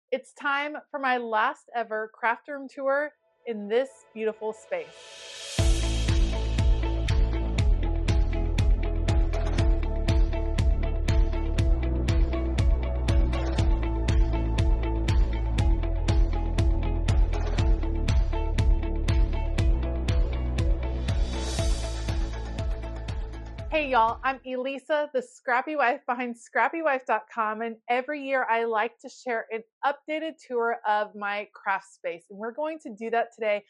It's time for my last ever craft room tour in this beautiful space. Hey y'all, I'm Elisa, the Scrappy Wife behind scrappywife.com, and every year I like to share an updated tour of my craft space, and we're going to do that today.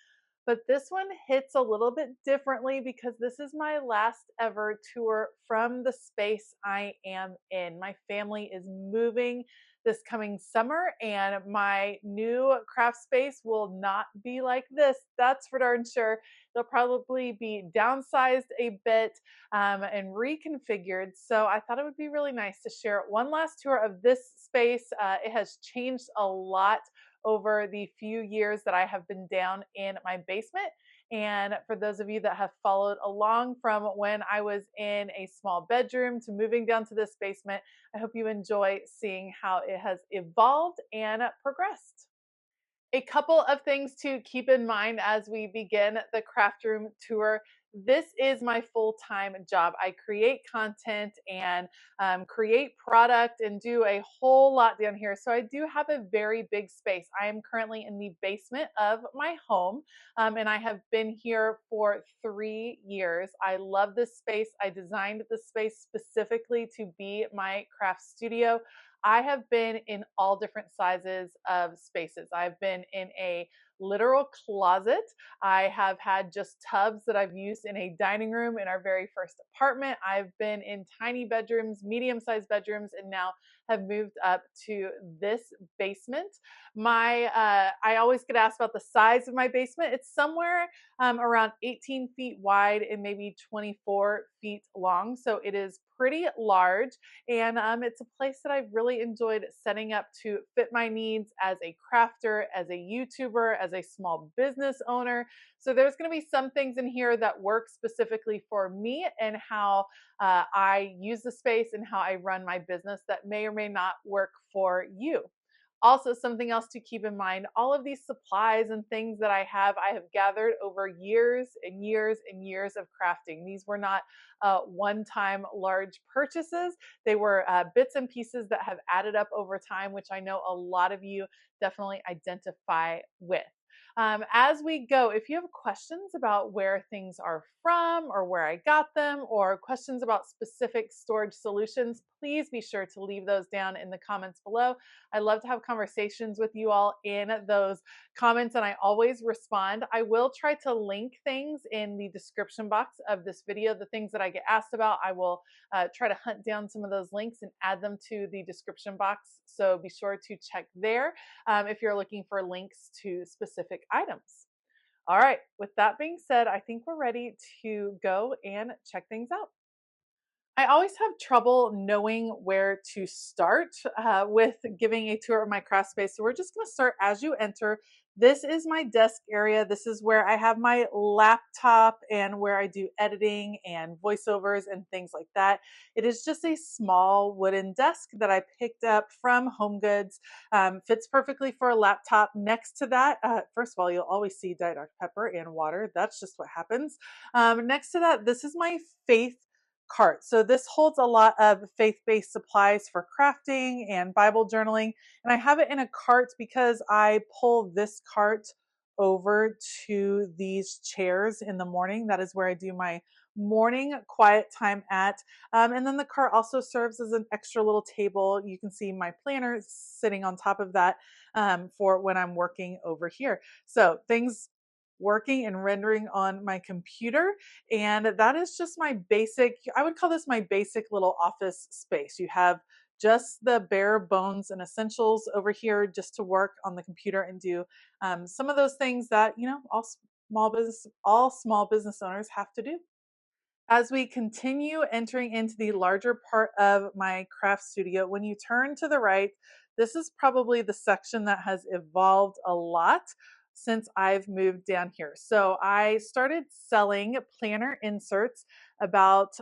But this one hits a little bit differently because this is my last ever tour from the space I am in. My family is moving this coming summer, and my new craft space will not be like this. That's for darn sure. They'll probably be downsized a bit and reconfigured. So I thought it would be really nice to share one last tour of this space. It has changed a lot over the few years that I have been down in my basement. And for those of you that have followed along from when I was in a small bedroom to moving down to this basement, I hope you enjoy seeing how it has evolved and progressed. A couple of things to keep in mind as we begin the craft room tour. This is my full-time job. I create content and create product and do a whole lot down here. So I do have a very big space. I am currently in the basement of my home, and I have been here for 3 years. I love this space. I designed this space specifically to be my craft studio. I have been in all different sizes of spaces. I've been in a literal closet. I have had just tubs that I've used in a dining room in our very first apartment. I've been in tiny bedrooms, medium-sized bedrooms, and now have moved up to this basement. I always get asked about the size of my basement. It's somewhere around 18 feet wide and maybe 24 feet long. So it is pretty large, and it's a place that I've really enjoyed setting up to fit my needs as a crafter, as a YouTuber, as a small business owner. So there's going to be some things in here that work specifically for me and how I use the space and how I run my business that may or may not work for you. Also, something else to keep in mind, all of these supplies and things that I have gathered over years and years and years of crafting. These were not one-time large purchases. They were bits and pieces that have added up over time, which I know a lot of you definitely identify with. As we go, if you have questions about where things are from or where I got them, or questions about specific storage solutions, please be sure to leave those down in the comments below. I love to have conversations with you all in those comments, and I always respond. I will try to link things in the description box of this video. The things that I get asked about, I will try to hunt down some of those links and add them to the description box. So be sure to check there if you're looking for links to specific items. All right, with that being said, I think we're ready to go and check things out. I always have trouble knowing where to start with giving a tour of my craft space. So we're just going to start as you enter. This is my desk area. This is where I have my laptop and where I do editing and voiceovers and things like that. It is just a small wooden desk that I picked up from HomeGoods. Fits perfectly for a laptop. Next to that, first of all, you'll always see Diet Dr. Pepper and water. That's just what happens. Next to that, this is my faith cart. So this holds a lot of faith-based supplies for crafting and Bible journaling. And I have it in a cart because I pull this cart over to these chairs in the morning. That is where I do my morning quiet time at. And then the cart also serves as an extra little table. You can see my planner sitting on top of that for when I'm working over here. So things working and rendering on my computer. And that is just my basic, I would call this my basic little office space. You have just the bare bones and essentials over here just to work on the computer and do some of those things that, you know, all small business owners have to do. As we continue entering into the larger part of my craft studio, when you turn to the right, this is probably the section that has evolved a lot. since I've moved down here. So I started selling planner inserts about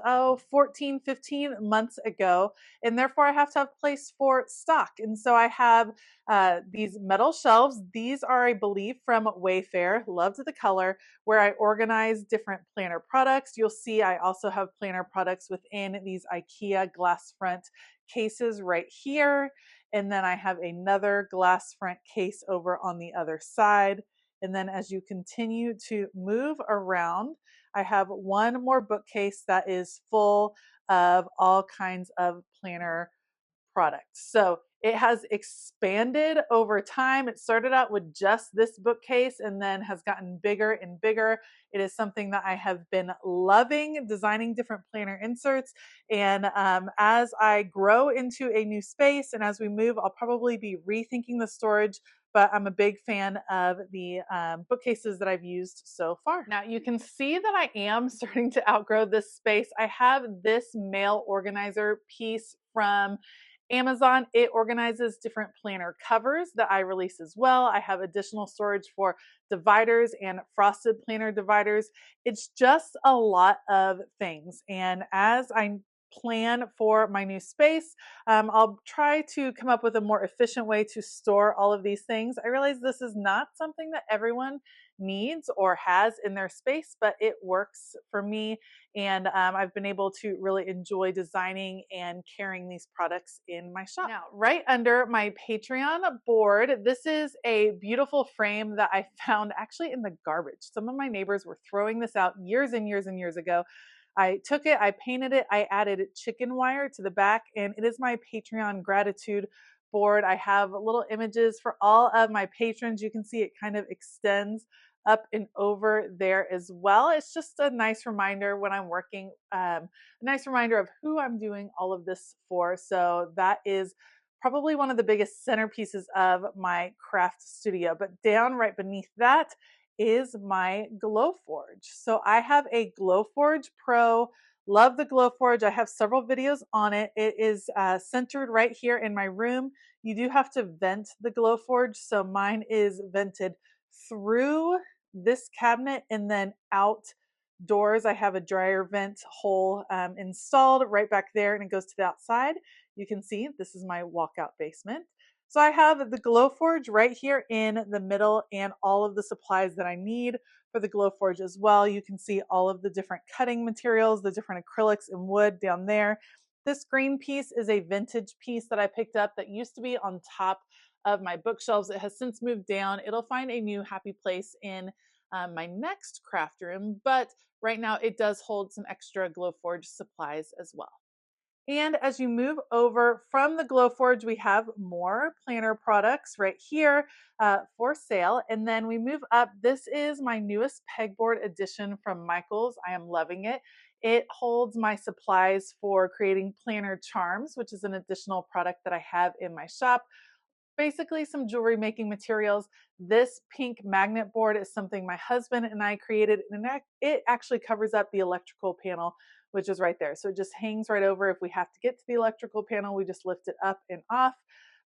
14, 15 months ago, and therefore I have to have a place for stock. And so I have these metal shelves. These are, I believe, from Wayfair. Loved the color, where I organize different planner products. You'll see I also have planner products within these IKEA glass front cases right here. And then I have another glass front case over on the other side. And then as you continue to move around, I have one more bookcase that is full of all kinds of planner products. So it has expanded over time. It started out with just this bookcase and then has gotten bigger and bigger. It is something that I have been loving, designing different planner inserts. And as I grow into a new space and as we move, I'll probably be rethinking the storage, but I'm a big fan of the bookcases that I've used so far. Now you can see that I am starting to outgrow this space. I have this mail organizer piece from Amazon. It organizes different planner covers that I release as well. I have additional storage for dividers and frosted planner dividers. It's just a lot of things. And as I plan for my new space, I'll try to come up with a more efficient way to store all of these things. I realize this is not something that everyone needs or has in their space, but it works for me. And I've been able to really enjoy designing and carrying these products in my shop. Now, right under my Patreon board, this is a beautiful frame that I found actually in the garbage. Some of my neighbors were throwing this out years and years and years ago. I took it, I painted it, I added chicken wire to the back, and it is my Patreon gratitude board. I have little images for all of my patrons. You can see it kind of extends up and over there as well. It's just a nice reminder when I'm working, a nice reminder of who I'm doing all of this for. So that is probably one of the biggest centerpieces of my craft studio. But down right beneath that is my Glowforge. So I have a Glowforge Pro. Love the Glowforge. I have several videos on it. It is centered right here in my room. You do have to vent the Glowforge. So mine is vented through this cabinet and then outdoors. I have a dryer vent hole installed right back there, and it goes to the outside. You can see this is my walkout basement. So I have the Glowforge right here in the middle and all of the supplies that I need for the Glowforge as well. You can see all of the different cutting materials, the different acrylics and wood down there. This green piece is a vintage piece that I picked up that used to be on top of my bookshelves. It has since moved down. It'll find a new happy place in my next craft room, but right now it does hold some extra Glowforge supplies as well. And as you move over from the Glowforge, we have more planner products right here for sale. And then we move up. This is my newest pegboard edition from Michaels. I am loving it. It holds my supplies for creating planner charms, which is an additional product that I have in my shop. Basically some jewelry making materials. This pink magnet board is something my husband and I created, and it actually covers up the electrical panel, which is right there. So it just hangs right over. If we have to get to the electrical panel, we just lift it up and off.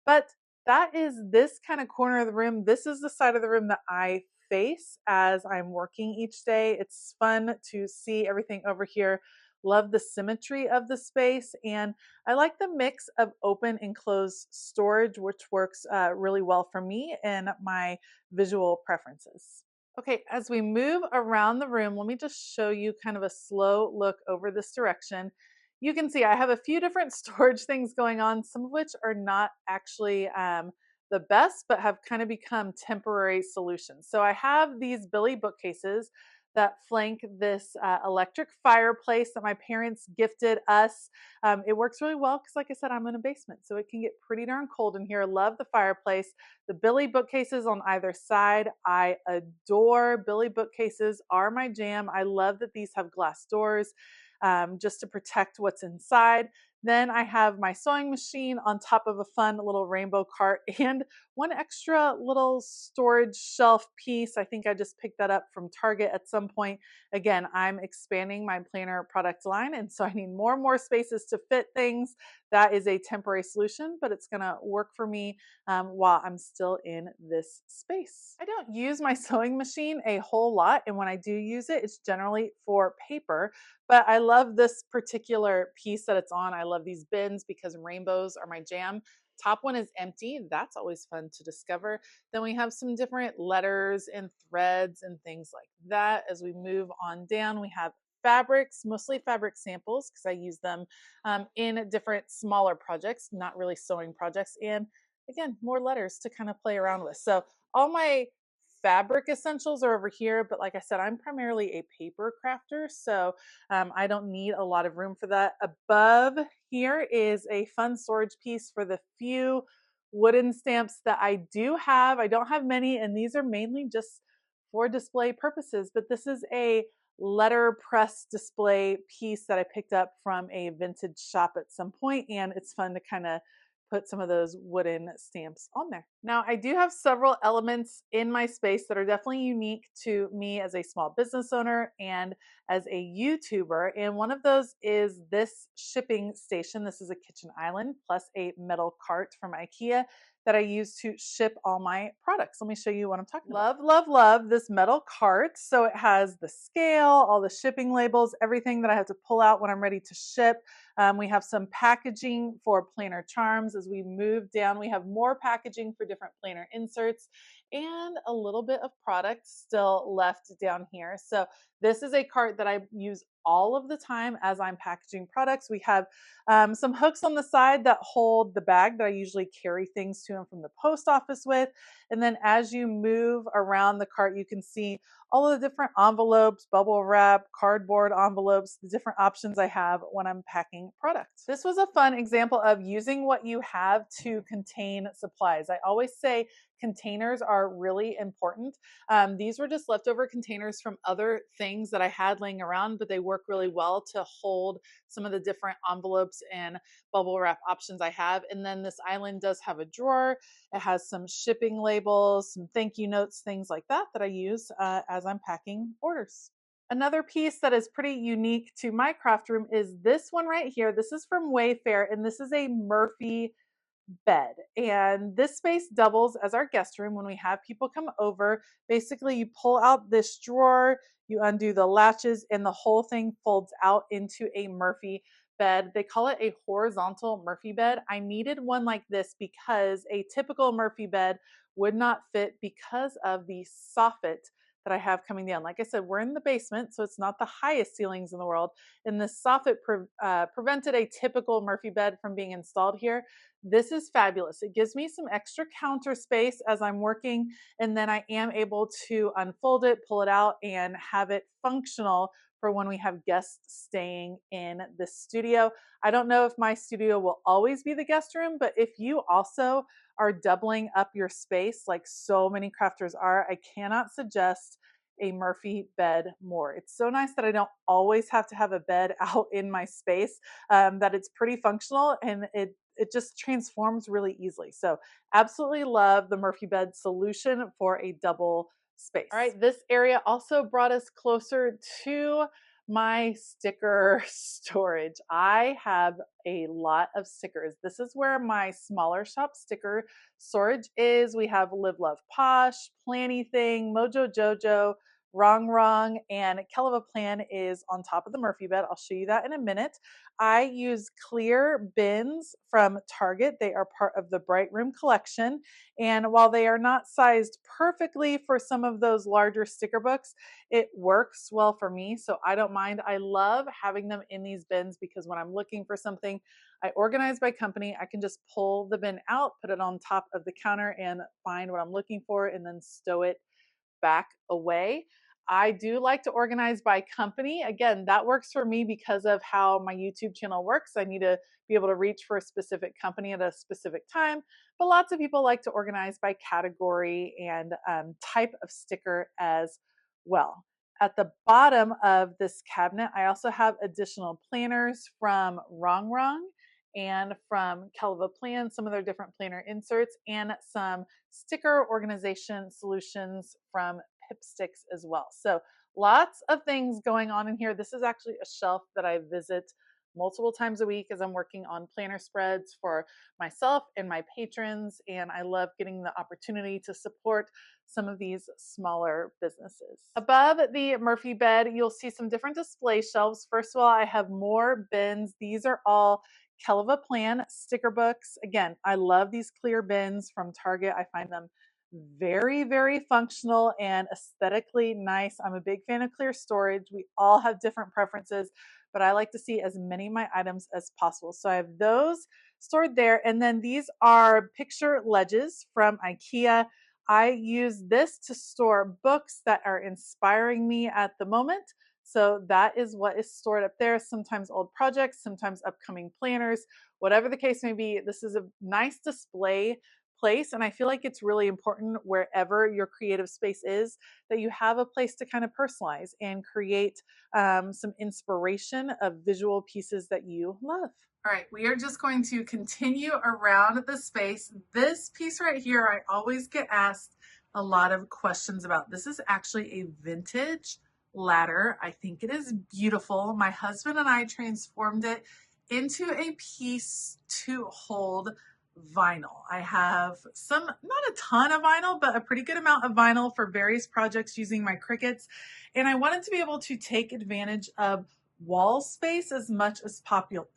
But that is this kind of corner of the room. This is the side of the room that I face as I'm working each day. It's fun to see everything over here. Love the symmetry of the space, and I like the mix of open and closed storage, which works really well for me and my visual preferences. Okay, as we move around the room, let me just show you kind of a slow look over this direction. You can see I have a few different storage things going on, some of which are not actually the best, but have kind of become temporary solutions. So I have these Billy bookcases that flank this electric fireplace that my parents gifted us. It works really well because, like I said, I'm in a basement, so it can get pretty darn cold in here. Love the fireplace. The Billy bookcases on either side, I adore. Billy bookcases are my jam. I love that these have glass doors just to protect what's inside. Then I have my sewing machine on top of a fun little rainbow cart and one extra little storage shelf piece. I think I just picked that up from Target at some point. Again, I'm expanding my planner product line, and so I need more and more spaces to fit things. That is a temporary solution, but it's going to work for me while I'm still in this space. I don't use my sewing machine a whole lot, and when I do use it, it's generally for paper. But I love this particular piece that it's on. I love these bins because rainbows are my jam. Top one is empty. That's always fun to discover. Then we have some different letters and threads and things like that. As we move on down, we have fabrics, mostly fabric samples because I use them in different smaller projects, not really sewing projects. And again, more letters to kind of play around with. So all my fabric essentials are over here, but like I said, I'm primarily a paper crafter, so I don't need a lot of room for that. Above here is a fun storage piece for the few wooden stamps that I do have. I don't have many, and these are mainly just for display purposes, but this is a letterpress display piece that I picked up from a vintage shop at some point, and it's fun to kind of put some of those wooden stamps on there. Now, I do have several elements in my space that are definitely unique to me as a small business owner and as a YouTuber. And one of those is this shipping station. This is a kitchen island plus a metal cart from IKEA that I use to ship all my products. Let me show you what I'm talking about. Love this metal cart. So it has the scale, all the shipping labels, everything that I have to pull out when I'm ready to ship. We have some packaging for planner charms. As we move down, we have more packaging for different planner inserts and a little bit of product still left down here. So this is a cart that I use all of the time as I'm packaging products. We have some hooks on the side that hold the bag that I usually carry things to and from the post office with. And then as you move around the cart, you can see all of the different envelopes, bubble wrap, cardboard envelopes, the different options I have when I'm packing products. This was a fun example of using what you have to contain supplies. I always say containers are really important. These were just leftover containers from other things that I had laying around, but they work really well to hold some of the different envelopes and bubble wrap options I have. And then this island does have a drawer. It has some shipping labels, some thank you notes, things like that that I use as I'm packing orders. Another piece that is pretty unique to my craft room is this one right here. This is from Wayfair, and this is a Murphy bed. And this space doubles as our guest room when we have people come over. Basically, you pull out this drawer, you undo the latches, and the whole thing folds out into a Murphy bed. They call it a horizontal Murphy bed. I needed one like this because a typical Murphy bed would not fit because of the soffit that I have coming down. Like I said, we're in the basement, so it's not the highest ceilings in the world. And the soffit prevented a typical Murphy bed from being installed here. This is fabulous. It gives me some extra counter space as I'm working, and then I am able to unfold it, pull it out, and have it functional for when we have guests staying in the studio. I don't know if my studio will always be the guest room, but if you also are doubling up your space like so many crafters are, I cannot suggest a Murphy bed more. It's so nice that I don't always have to have a bed out in my space, that it's pretty functional, and it just transforms really easily. So absolutely love the Murphy bed solution for a double space. All right, this area also brought us closer to my sticker storage. I have a lot of stickers. This is where my smaller shop sticker storage is. We have Live Love Posh, Planny Thing, Mojo Jojo, Wrong, and Keleva Plan is on top of the Murphy bed. I'll show you that in a minute. I use clear bins from Target. They are part of the Bright Room collection. And while they are not sized perfectly for some of those larger sticker books, it works well for me. So I don't mind. I love having them in these bins because when I'm looking for something, I organize by company. I can just pull the bin out, put it on top of the counter, and find what I'm looking for and then stow it back away. I do like to organize by company. Again, that works for me because of how my YouTube channel works. I need to be able to reach for a specific company at a specific time, but lots of people like to organize by category and type of sticker as well. At the bottom of this cabinet, I also have additional planners from Wrong, and from Kelva Plan, some of their different planner inserts, and some sticker organization solutions from Pipsticks as well. So lots of things going on in here. This is actually a shelf that I visit multiple times a week as I'm working on planner spreads for myself and my patrons. And I love getting the opportunity to support some of these smaller businesses. Above the Murphy bed, you'll see some different display shelves. First of all, I have more bins. These are all Kelva Plan sticker books. Again, I love these clear bins from Target. I find them very, very functional and aesthetically nice. I'm a big fan of clear storage. We all have different preferences, but I like to see as many of my items as possible. So I have those stored there. And then these are picture ledges from IKEA. I use this to store books that are inspiring me at the moment. So that is what is stored up there. Sometimes old projects, sometimes upcoming planners, whatever the case may be. This is a nice display place. And I feel like it's really important wherever your creative space is that you have a place to kind of personalize and create some inspiration of visual pieces that you love. All right, we are just going to continue around the space. This piece right here, I always get asked a lot of questions about. This is actually a vintage ladder. I think it is beautiful. My husband and I transformed it into a piece to hold vinyl. I have some, not a ton of vinyl, but a pretty good amount of vinyl for various projects using my Cricuts. And I wanted to be able to take advantage of wall space as much as possible.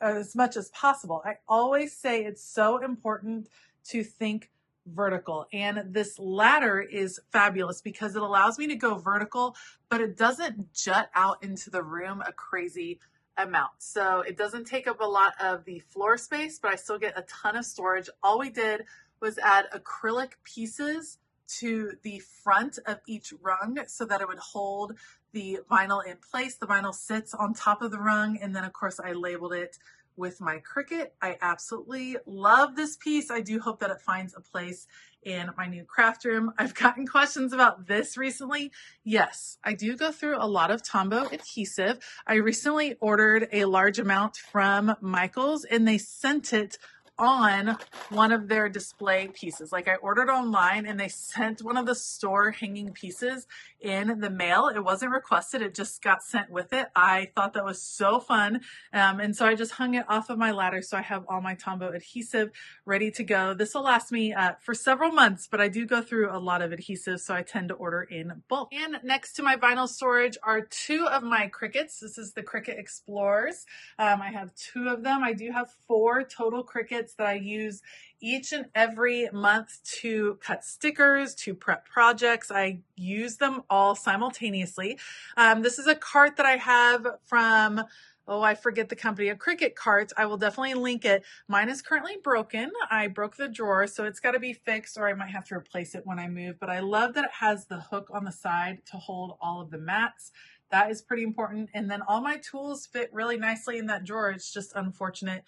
I always say it's so important to think vertical, and this ladder is fabulous because it allows me to go vertical, but it doesn't jut out into the room a crazy amount. So it doesn't take up a lot of the floor space, but I still get a ton of storage. All we did was add acrylic pieces to the front of each rung so that it would hold the vinyl in place. The vinyl sits on top of the rung, and then of course I labeled it with my Cricut. I absolutely love this piece. I do hope that it finds a place in my new craft room. I've gotten questions about this recently. Yes, I do go through a lot of Tombow adhesive. I recently ordered a large amount from Michaels, and they sent it on one of their display pieces. Like I ordered online and they sent one of the store hanging pieces in the mail. It wasn't requested, it just got sent with it. I thought that was so fun. And so I just hung it off of my ladder. So I have all my Tombow adhesive ready to go. This will last me for several months, but I do go through a lot of adhesive, so I tend to order in bulk. And next to my vinyl storage are two of my Cricuts. This is the Cricut Explorers. I have two of them. I do have 4 total Cricuts that I use each and every month to cut stickers, to prep projects. I use them all simultaneously. This is a cart that I have from, oh, I forget the company, a Cricut cart. I will definitely link it. Mine is currently broken. I broke the drawer, so it's got to be fixed, or I might have to replace it when I move. But I love that it has the hook on the side to hold all of the mats. That is pretty important. And then all my tools fit really nicely in that drawer. It's just unfortunate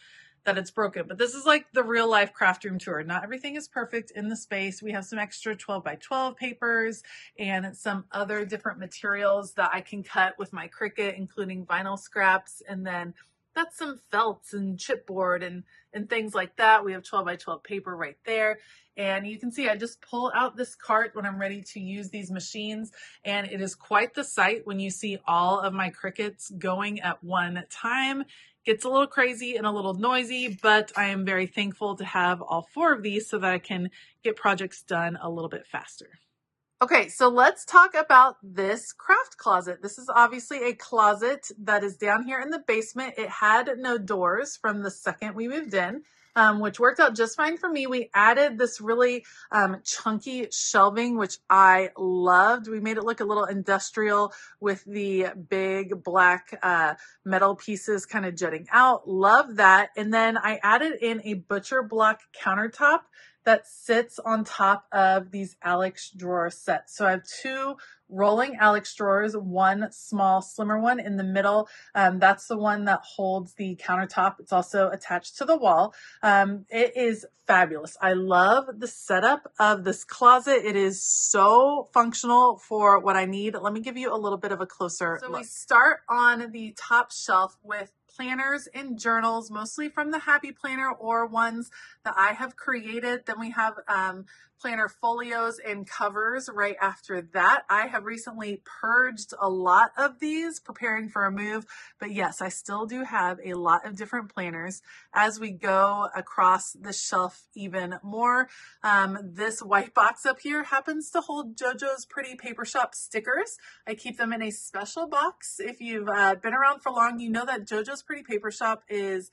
that it's broken. But this is like the real life craft room tour. Not everything is perfect in the space. We have some extra 12 by 12 papers and some other different materials that I can cut with my Cricut, including vinyl scraps. And then that's some felts and chipboard and things like that. We have 12 by 12 paper right there. And you can see I just pull out this cart when I'm ready to use these machines. And it is quite the sight when you see all of my Cricuts going at one time. Gets a little crazy and a little noisy, but I am very thankful to have all 4 of these so that I can get projects done a little bit faster. Okay, so let's talk about this craft closet. This is obviously a closet that is down here in the basement. It had no doors from the second we moved in, which worked out just fine for me. We added this really chunky shelving, which I loved. We made it look a little industrial with the big black metal pieces kind of jutting out. Love that. And then I added in a butcher block countertop that sits on top of these Alex drawer sets. So I have 2 rolling Alex drawers, one small, slimmer one in the middle. That's the one that holds the countertop. It's also attached to the wall. It is fabulous. I love the setup of this closet. It is so functional for what I need. Let me give you a little bit of a closer look. We start on the top shelf with planners and journals, mostly from the Happy Planner or ones that I have created. Then we have planner folios and covers right after that. I have recently purged a lot of these, preparing for a move, but yes, I still do have a lot of different planners. As we go across the shelf even more, this white box up here happens to hold JoJo's Pretty Paper Shop stickers. I keep them in a special box. If you've been around for long, you know that JoJo's Pretty Paper Shop is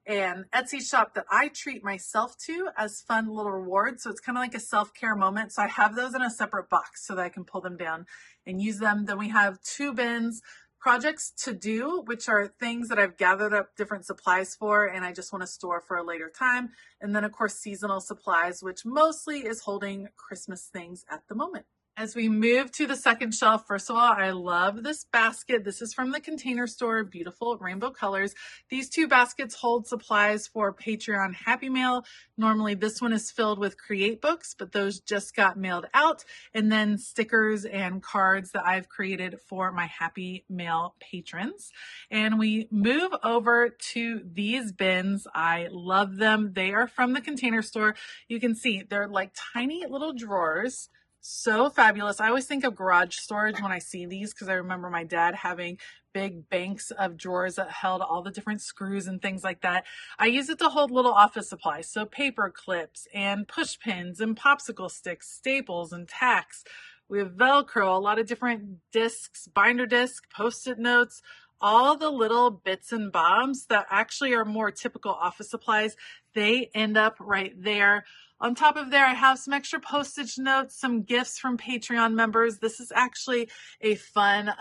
an Etsy shop that I treat myself to as fun little rewards. So it's kind of like a self-care moment. So I have those in a separate box so that I can pull them down and use them. Then we have 2 bins, projects to do, which are things that I've gathered up different supplies for and I just want to store for a later time. And then of course, seasonal supplies, which mostly is holding Christmas things at the moment. As we move to the second shelf, first of all, I love this basket. This is from the Container Store, beautiful rainbow colors. These 2 baskets hold supplies for Patreon Happy Mail. Normally this one is filled with Create books, but those just got mailed out. And then stickers and cards that I've created for my Happy Mail patrons. And we move over to these bins. I love them. They are from the Container Store. You can see they're like tiny little drawers. So fabulous. I always think of garage storage when I see these because I remember my dad having big banks of drawers that held all the different screws and things like that. I use it to hold little office supplies. So paper clips and push pins and popsicle sticks, staples and tacks. We have Velcro, a lot of different discs, binder disc, Post-it notes, all the little bits and bobs that actually are more typical office supplies. They end up right there. On top of there, I have some extra postage notes, some gifts from Patreon members. This is actually a fun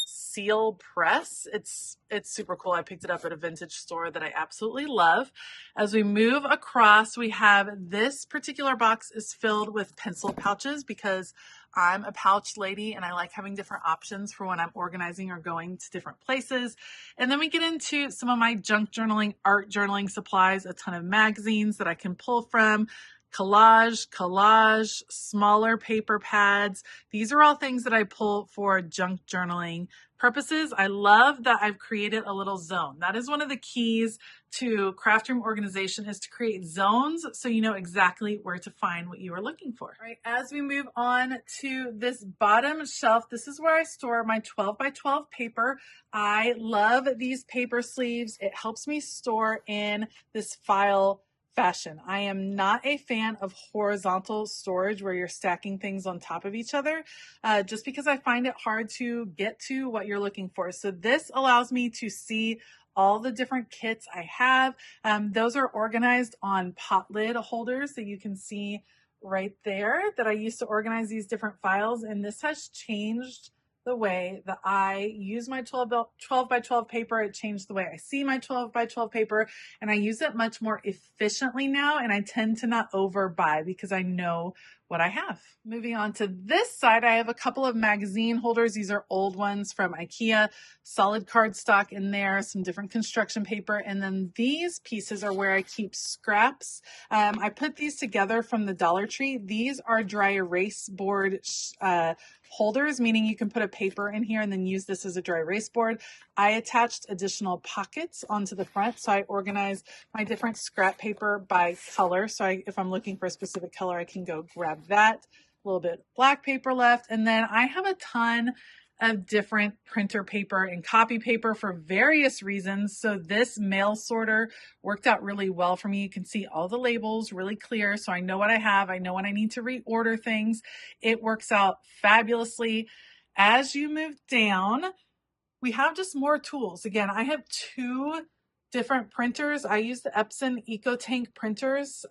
seal press. It's super cool. I picked it up at a vintage store that I absolutely love. As we move across, we have this particular box is filled with pencil pouches because I'm a pouch lady and I like having different options for when I'm organizing or going to different places. And then we get into some of my junk journaling, art journaling supplies, a ton of magazines that I can pull from, collage, smaller paper pads. These are all things that I pull for junk journaling purposes. I love that I've created a little zone. That is one of the keys to craft room organization, is to create zones so you know exactly where to find what you are looking for. All right, as we move on to this bottom shelf, this is where I store my 12 by 12 paper. I love these paper sleeves. It helps me store in this file fashion. I am not a fan of horizontal storage where you're stacking things on top of each other, just because I find it hard to get to what you're looking for. So this allows me to see all the different kits I have. Those are organized on pot lid holders that you can see right there that I used to organize these different files. And this has changed the way that I use my 12 by 12 paper. It changed the way I see my 12 by 12 paper, and I use it much more efficiently now, and I tend to not overbuy because I know what I have. Moving on to this side, I have a couple of magazine holders. These are old ones from IKEA, solid cardstock in there, some different construction paper, and then these pieces are where I keep scraps. I put these together from the Dollar Tree. These are dry erase board holders, meaning you can put a paper in here and then use this as a dry erase board. I attached additional pockets onto the front, so I organize my different scrap paper by color. So if I'm looking for a specific color, I can go grab that. A little bit of black paper left, and then I have a ton of different printer paper and copy paper for various reasons. So this mail sorter worked out really well for me. You can see all the labels really clear, so I know what I have. I know when I need to reorder things. It works out fabulously. As you move down, we have just more tools. Again, I have 2 different printers. I use the Epson EcoTank printers.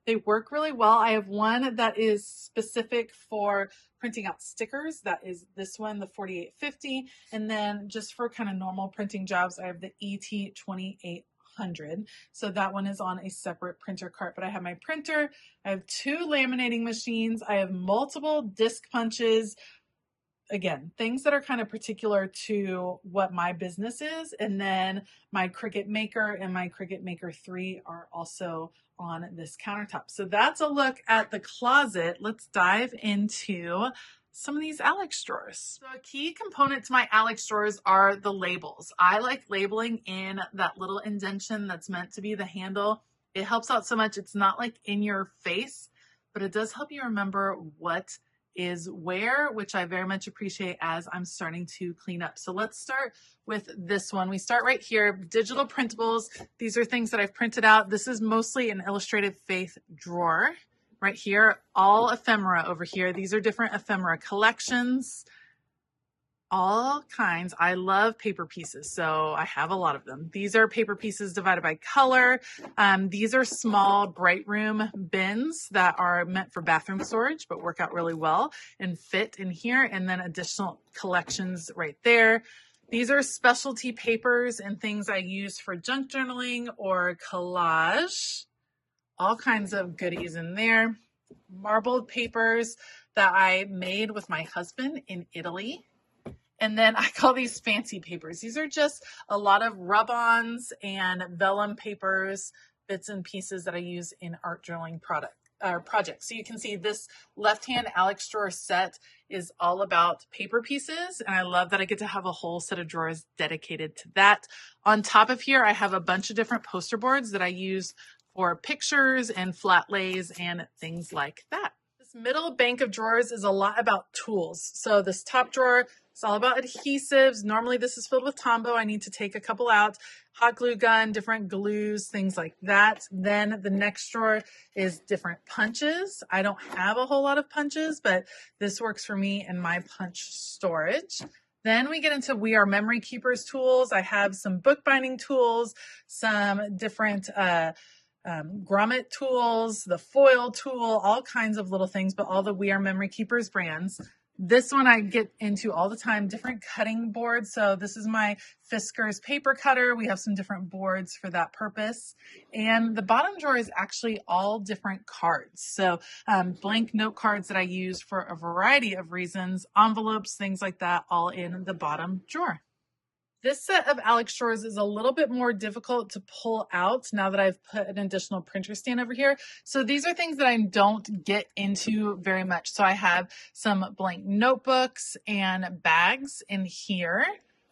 They work really well. I have one that is specific for printing out stickers. That is this one, the 4850. And then just for kind of normal printing jobs, I have the ET2800. So that one is on a separate printer cart, but I have my printer. I have 2 laminating machines. I have multiple disc punches. Again, things that are kind of particular to what my business is. And then my Cricut Maker and my Cricut Maker 3 are also on this countertop. So that's a look at the closet. Let's dive into some of these Alex drawers. So a key component to my Alex drawers are the labels. I like labeling in that little indentation that's meant to be the handle. It helps out so much. It's not like in your face, but it does help you remember what is where, which I very much appreciate as I'm starting to clean up. So let's start with this one. We start right here, digital printables. These are things that I've printed out. This is mostly an illustrated faith drawer. Right here, all ephemera over here. These are different ephemera collections, all kinds. I love paper pieces, so I have a lot of them. These are paper pieces divided by color. These are small bright room bins that are meant for bathroom storage, but work out really well and fit in here. And then additional collections right there. These are specialty papers and things I use for junk journaling or collage. All kinds of goodies in there. Marbled papers that I made with my husband in Italy. And then I call these fancy papers. These are just a lot of rub-ons and vellum papers, bits and pieces that I use in art journaling projects. So you can see this left-hand Alex drawer set is all about paper pieces. And I love that I get to have a whole set of drawers dedicated to that. On top of here, I have a bunch of different poster boards that I use for pictures and flat lays and things like that. This middle bank of drawers is a lot about tools. So this top drawer is all about adhesives. Normally this is filled with Tombow. I need to take a couple out. Hot glue gun, different glues, things like that. Then the next drawer is different punches. I don't have a whole lot of punches, but this works for me in my punch storage. Then we get into We Are Memory Keepers tools. I have some bookbinding tools, some different grommet tools, the foil tool, all kinds of little things, but all the We Are Memory Keepers brands. This one I get into all the time, different cutting boards. So this is my Fisker's paper cutter. We have some different boards for that purpose. And the bottom drawer is actually all different cards. So blank note cards that I use for a variety of reasons, envelopes, things like that, all in the bottom drawer. This set of Alex drawers is a little bit more difficult to pull out now that I've put an additional printer stand over here. So these are things that I don't get into very much. So I have some blank notebooks and bags in here.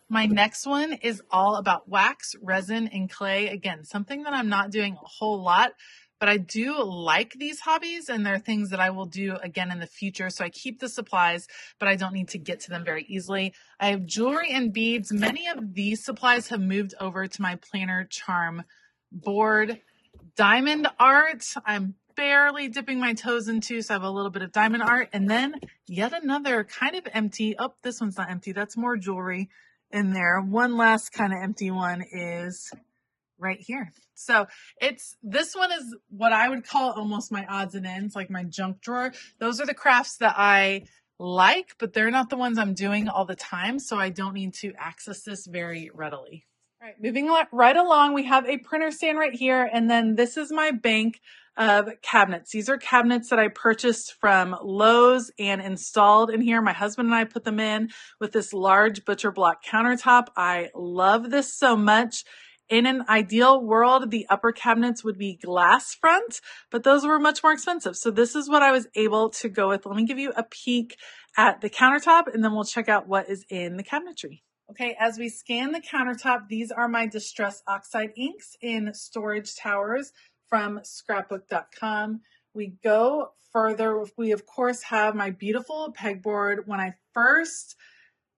My next one is all about wax, resin, and clay. Again, something that I'm not doing a whole lot, but I do like these hobbies and they're things that I will do again in the future. So I keep the supplies, but I don't need to get to them very easily. I have jewelry and beads. Many of these supplies have moved over to my planner charm board. Diamond art, I'm barely dipping my toes into, so I have a little bit of diamond art. And then yet another kind of empty. Oh, this one's not empty. That's more jewelry in there. One last kind of empty one is right here. So this one is what I would call almost my odds and ends, like my junk drawer. Those are the crafts that I like, but they're not the ones I'm doing all the time. So I don't need to access this very readily. All right, moving right along, we have a printer stand right here. And then this is my bank of cabinets. These are cabinets that I purchased from Lowe's and installed in here. My husband and I put them in with this large butcher block countertop. I love this so much. In an ideal world, the upper cabinets would be glass front, but those were much more expensive. So this is what I was able to go with. Let me give you a peek at the countertop and then we'll check out what is in the cabinetry. Okay, as we scan the countertop, these are my Distress Oxide inks in storage towers from scrapbook.com. We go further. We, of course, have my beautiful pegboard. When I first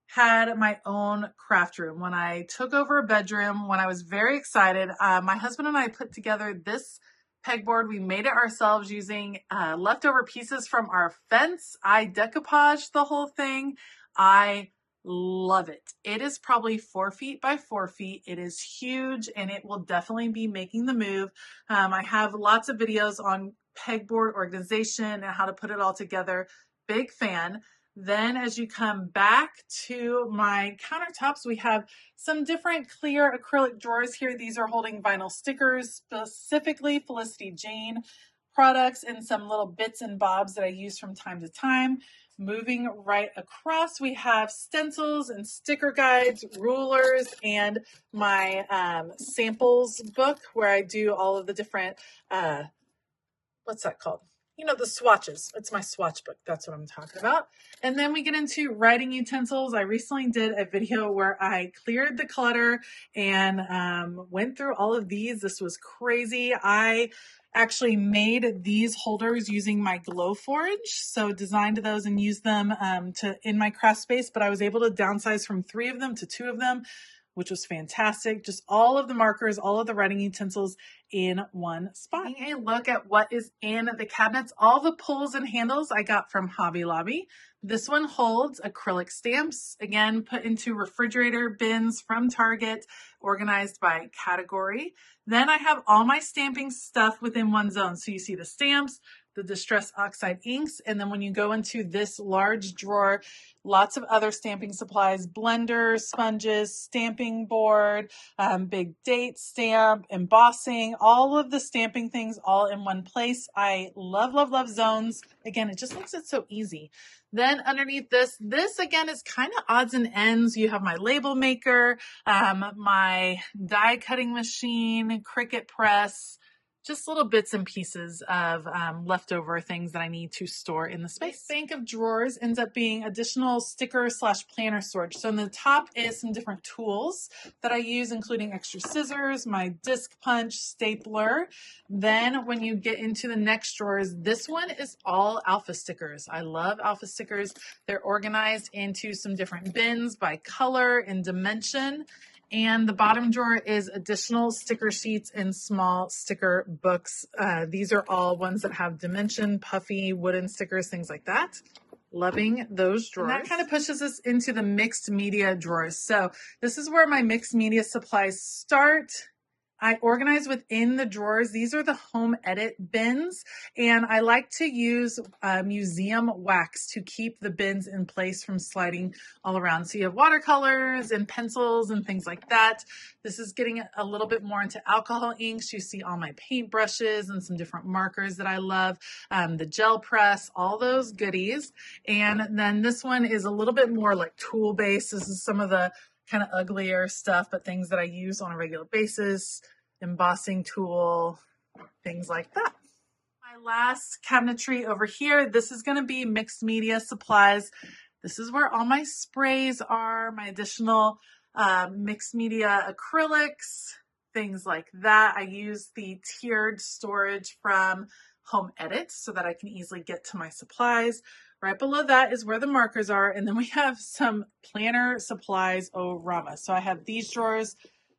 had my own craft room, when I took over a bedroom, when I was very excited, my husband and I put together this pegboard. We made it ourselves using leftover pieces from our fence. I decoupaged the whole thing. I love it. It is probably 4 feet by 4 feet. It is huge and it will definitely be making the move. I have lots of videos on pegboard organization and how to put it all together. Big fan. Then as you come back to my countertops, we have some different clear acrylic drawers here. These are holding vinyl stickers, specifically Felicity Jane products and some little bits and bobs that I use from time to time. Moving right across, we have stencils and sticker guides, rulers, and my samples book where I do all of the different, what's that called? you know, the swatches. It's my swatch book. That's what I'm talking about. And then we get into writing utensils. I recently did a video where I cleared the clutter and went through all of these. This was crazy. I actually made these holders using my Glowforge. So designed those and used them in my craft space, but I was able to downsize from 3 of them to 2 of them, which was fantastic. Just all of the markers, all of the writing utensils in one spot. Taking a look at what is in the cabinets, all the pulls and handles I got from Hobby Lobby. This one holds acrylic stamps, again, put into refrigerator bins from Target, organized by category. Then I have all my stamping stuff within one zone. So you see the stamps, the Distress Oxide inks, and then when you go into this large drawer, lots of other stamping supplies, blenders, sponges, stamping board, big date stamp, embossing, all of the stamping things all in one place. I love, love, love zones. Again, it just makes it so easy. Then underneath this again is kind of odds and ends. You have my label maker, my die cutting machine, Cricut press, just little bits and pieces of leftover things that I need to store in the space. This bank of drawers ends up being additional sticker / planner storage. So in the top is some different tools that I use, including extra scissors, my disc punch, stapler. Then when you get into the next drawers, this one is all alpha stickers. I love alpha stickers. They're organized into some different bins by color and dimension. And the bottom drawer is additional sticker sheets and small sticker books. These are all ones that have dimension, puffy, wooden stickers, things like that. Loving those drawers. And that kind of pushes us into the mixed media drawers. So this is where my mixed media supplies start. I organize within the drawers. These are the home edit bins, and I like to use museum wax to keep the bins in place from sliding all around. So you have watercolors and pencils and things like that. This is getting a little bit more into alcohol inks. You see all my paint brushes and some different markers that I love, the gel press, all those goodies. And then this one is a little bit more like tool based. This is some of the kind of uglier stuff, but things that I use on a regular basis, embossing tool, things like that. My last cabinetry over here, this is going to be mixed media supplies. This is where all my sprays are, my additional mixed media acrylics, things like that. I use the tiered storage from Home Edit so that I can easily get to my supplies. Right below that is where the markers are. And then we have some planner supplies orama. So I have these drawers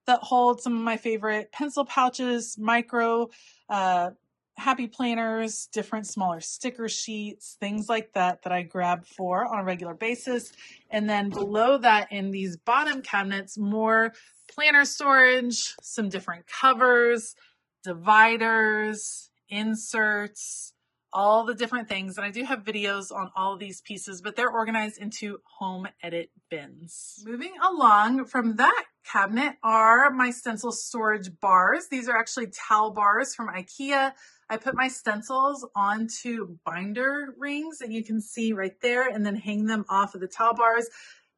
that hold some of my favorite pencil pouches, micro, happy planners, different smaller sticker sheets, things like that that I grab for on a regular basis. And then below that in these bottom cabinets, more planner storage, some different covers, dividers, inserts, all the different things. And I do have videos on all of these pieces, but they're organized into home edit bins. Moving along from that cabinet are my stencil storage bars. These are actually towel bars from IKEA. I put my stencils onto binder rings, and you can see right there, and then hang them off of the towel bars.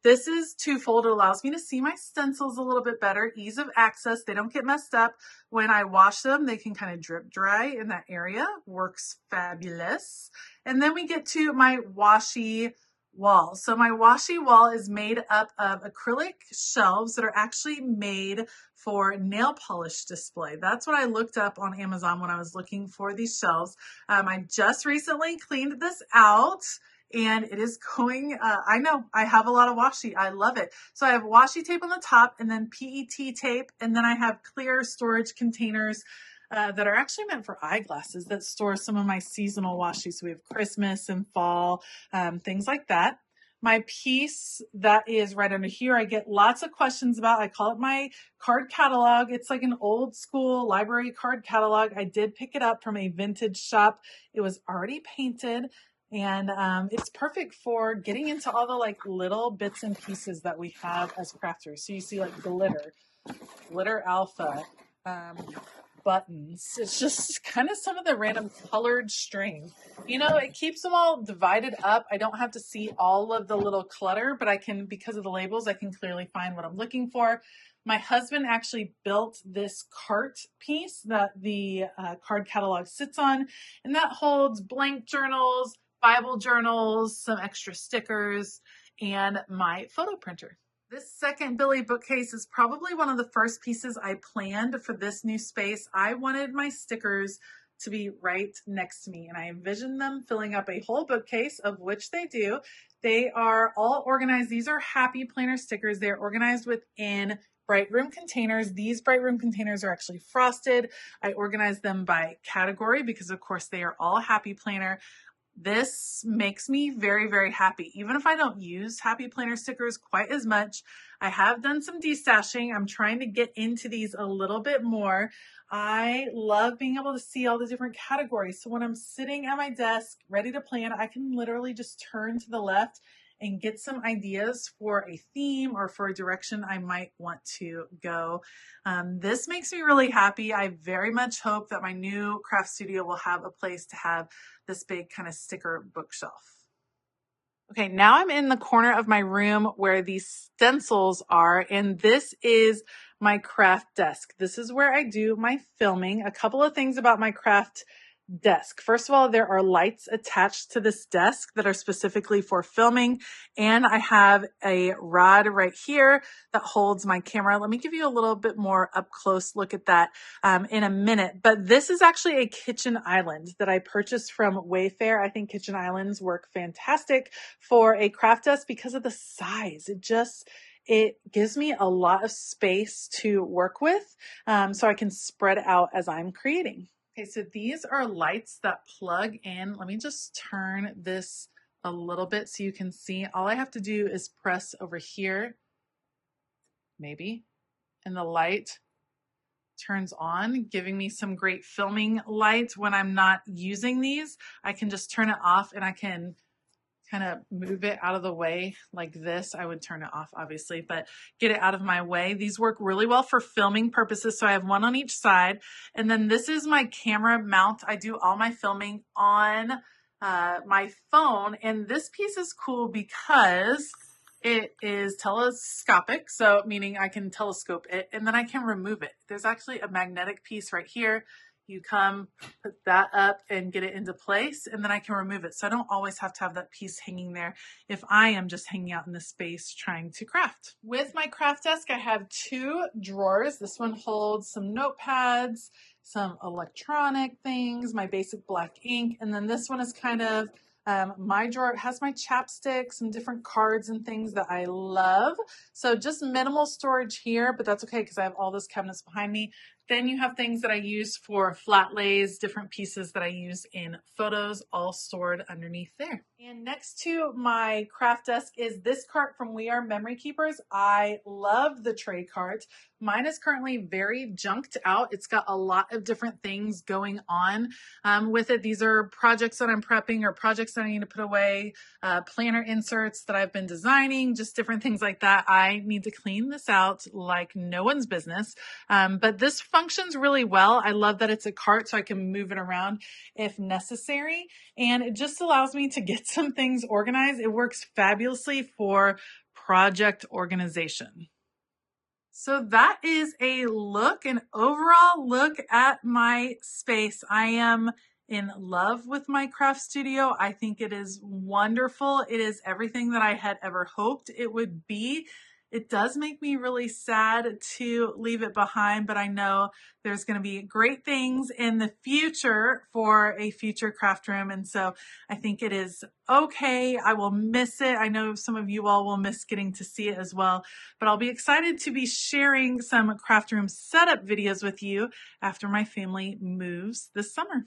This is twofold. It allows me to see my stencils a little bit better. Ease of access. They don't get messed up. When I wash them, they can kind of drip dry in that area. Works fabulous. And then we get to my washi wall. So my washi wall is made up of acrylic shelves that are actually made for nail polish display. That's what I looked up on Amazon when I was looking for these shelves. I just recently cleaned this out. And it is going, I know, I have a lot of washi. I love it. So I have washi tape on the top and then PET tape. And then I have clear storage containers that are actually meant for eyeglasses that store some of my seasonal washi. So we have Christmas and fall, things like that. My piece that is right under here, I get lots of questions about. I call it my card catalog. It's like an old school library card catalog. I did pick it up from a vintage shop. It was already painted. And it's perfect for getting into all the like little bits and pieces that we have as crafters. So you see like glitter alpha, buttons. It's just kind of some of the random colored string. You know, it keeps them all divided up. I don't have to see all of the little clutter, but I can, because of the labels, I can clearly find what I'm looking for. My husband actually built this cart piece that the card catalog sits on, and that holds blank journals, Bible journals, some extra stickers, and my photo printer. This second Billy bookcase is probably one of the first pieces I planned for this new space. I wanted my stickers to be right next to me, and I envisioned them filling up a whole bookcase, of which they do. They are all organized. These are Happy Planner stickers. They're organized within Bright Room containers. These Bright Room containers are actually frosted. I organized them by category because, of course, they are all Happy Planner. This makes me very, very happy. Even if I don't use Happy Planner stickers quite as much, I have done some destashing. I'm trying to get into these a little bit more. I love being able to see all the different categories. So when I'm sitting at my desk ready to plan, I can literally just turn to the left and get some ideas for a theme or for a direction I might want to go. This makes me really happy. I very much hope that my new craft studio will have a place to have this big kind of sticker bookshelf. Okay, now I'm in the corner of my room where these stencils are, and this is my craft desk. This is where I do my filming. A couple of things about my craft desk. First of all, there are lights attached to this desk that are specifically for filming, and I have a rod right here that holds my camera. Let me give you a little bit more up close look at that in a minute, but this is actually a kitchen island that I purchased from Wayfair. I think kitchen islands work fantastic for a craft desk because of the size. It gives me a lot of space to work with, so I can spread out as I'm creating. Okay, so these are lights that plug in. Let me just turn this a little bit so you can see. All I have to do is press over here, maybe, and the light turns on, giving me some great filming light. When I'm not using these, I can just turn it off and I can kind of move it out of the way like this. I would turn it off, obviously, but get it out of my way. These work really well for filming purposes. So I have one on each side. And then this is my camera mount. I do all my filming on my phone. And this piece is cool because it is telescopic. So meaning I can telescope it and then I can remove it. There's actually a magnetic piece right here. You come, put that up and get it into place, and then I can remove it. So I don't always have to have that piece hanging there if I am just hanging out in the space trying to craft. With my craft desk, I have two drawers. This one holds some notepads, some electronic things, my basic black ink, and then this one is kind of my drawer. It has my chapstick, some different cards and things that I love. So just minimal storage here, but that's okay because I have all those cabinets behind me. Then you have things that I use for flat lays, different pieces that I use in photos, all stored underneath there. And next to my craft desk is this cart from We Are Memory Keepers. I love the tray cart. Mine is currently very junked out. It's got a lot of different things going on with it. These are projects that I'm prepping or projects that I need to put away, planner inserts that I've been designing, just different things like that. I need to clean this out like no one's business. But this functions really well. I love that it's a cart so I can move it around if necessary. And it just allows me to get some things organized. It works fabulously for project organization. So that is an overall look at my space. I am in love with my craft studio. I think it is wonderful. It is everything that I had ever hoped it would be. It does make me really sad to leave it behind, but I know there's going to be great things in the future for a future craft room. And so I think it is okay. I will miss it. I know some of you all will miss getting to see it as well, but I'll be excited to be sharing some craft room setup videos with you after my family moves this summer.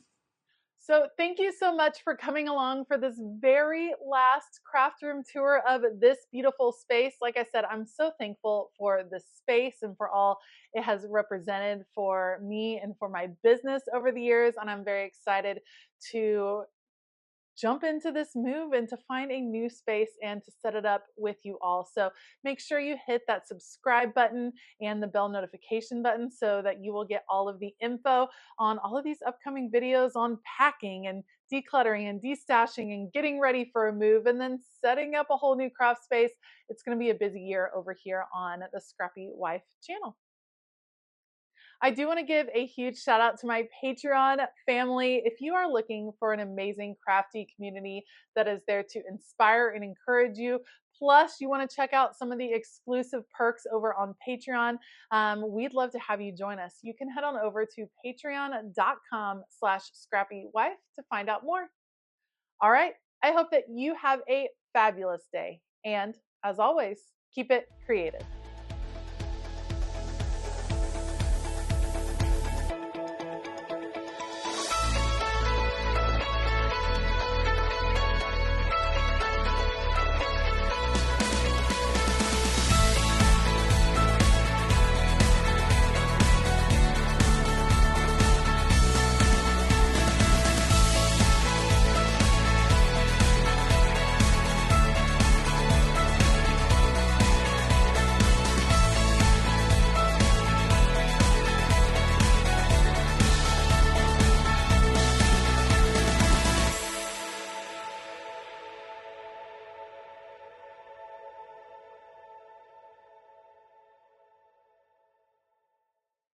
So thank you so much for coming along for this very last craft room tour of this beautiful space. Like I said, I'm so thankful for this space and for all it has represented for me and for my business over the years. And I'm very excited to jump into this move and to find a new space and to set it up with you all. So make sure you hit that subscribe button and the bell notification button so that you will get all of the info on all of these upcoming videos on packing and decluttering and destashing and getting ready for a move and then setting up a whole new craft space. It's going to be a busy year over here on the Scrappy Wife channel. I do want to give a huge shout out to my Patreon family. If you are looking for an amazing crafty community that is there to inspire and encourage you, plus you want to check out some of the exclusive perks over on Patreon, we'd love to have you join us. You can head on over to patreon.com/scrappywife to find out more. All right, I hope that you have a fabulous day. And as always, keep it creative.